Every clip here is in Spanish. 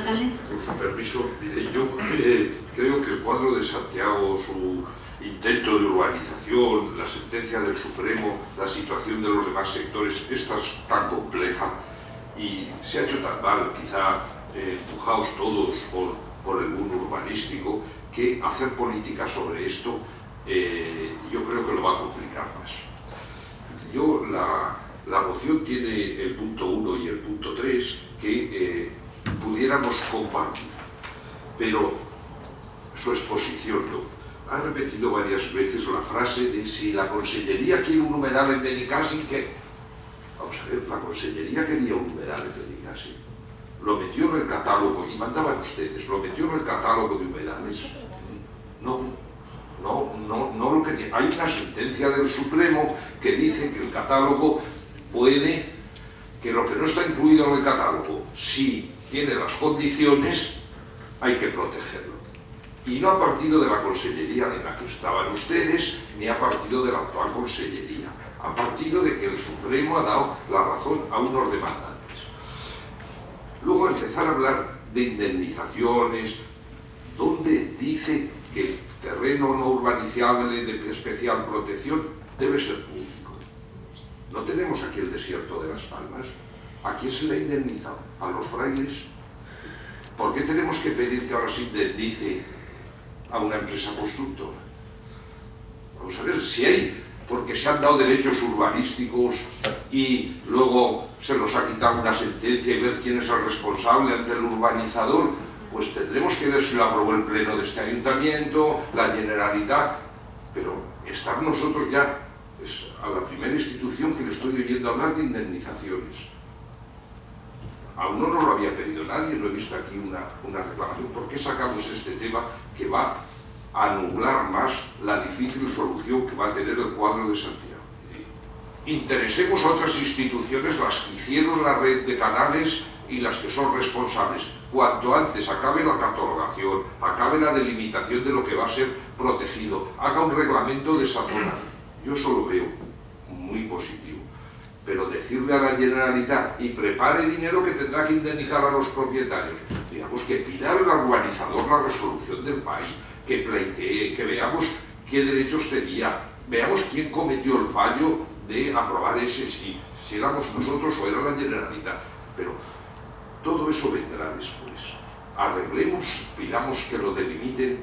alcalde. Con su permiso, mire, yo creo que el cuadro de Santiago, su intento de urbanización, la sentencia del Supremo, la situación de los demás sectores, esta es tan compleja y se ha hecho tan mal, quizá empujados todos por el mundo urbanístico, que hacer política sobre esto yo creo que lo va a complicar más. La moción tiene el punto 1 y el punto 3 que pudiéramos compartir, pero su exposición no. Ha repetido varias veces la frase de si la Consellería quiere un humedal en Benicàssim, que... Vamos a ver, la Consellería quería un humedal en Benicàssim. Lo metió en el catálogo, y mandaban ustedes, lo metió en el catálogo de humedales. No lo quería. Hay una sentencia del Supremo que dice que el catálogo puede, que lo que no está incluido en el catálogo, si tiene las condiciones, hay que protegerlo. Y no ha partido de la Consellería de la que estaban ustedes, ni ha partido de la actual Consellería. Ha partido de que el Supremo ha dado la razón a unos demandantes. Luego empezar a hablar de indemnizaciones, donde dice que el terreno no urbanizable de especial protección debe ser público. No tenemos aquí el desierto de Las Palmas. ¿A quién se le indemniza? ¿A los frailes? ¿Por qué tenemos que pedir que ahora se indemnice a una empresa constructora? Vamos a ver, si hay, porque se han dado derechos urbanísticos y luego se los ha quitado una sentencia y ver quién es el responsable ante el urbanizador, pues tendremos que ver si lo aprobó el pleno de este ayuntamiento, la Generalitat, pero estar nosotros ya es a la primera institución que le estoy oyendo hablar de indemnizaciones. Aún no nos lo había pedido nadie, no he visto aquí una reclamación. ¿Por qué sacamos este tema que va a nublar más la difícil solución que va a tener el cuadro de Santiago? Interesemos a otras instituciones, las que hicieron la red de canales y las que son responsables. Cuanto antes acabe la catalogación, acabe la delimitación de lo que va a ser protegido, haga un reglamento de esa zona. Yo eso lo veo muy positivo. Pero decirle a la Generalitat y prepare dinero que tendrá que indemnizar a los propietarios, digamos que pida al urbanizador la resolución del país, que pleitee, que veamos qué derechos tenía, veamos quién cometió el fallo de aprobar ese, si éramos nosotros o era la Generalitat. Pero todo eso vendrá después. Arreglemos, pidamos que lo delimiten,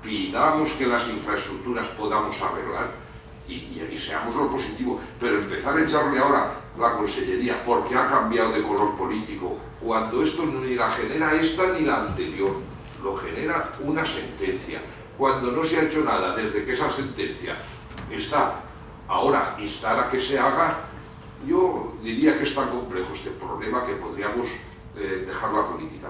pidamos que las infraestructuras podamos arreglar y seamos lo positivo, pero empezar a echarle ahora la Consellería porque ha cambiado de color político, cuando esto ni la genera esta ni la anterior, lo genera una sentencia. Cuando no se ha hecho nada desde que esa sentencia está ahora instar a que se haga, yo diría que es tan complejo este problema que podríamos dejar la política.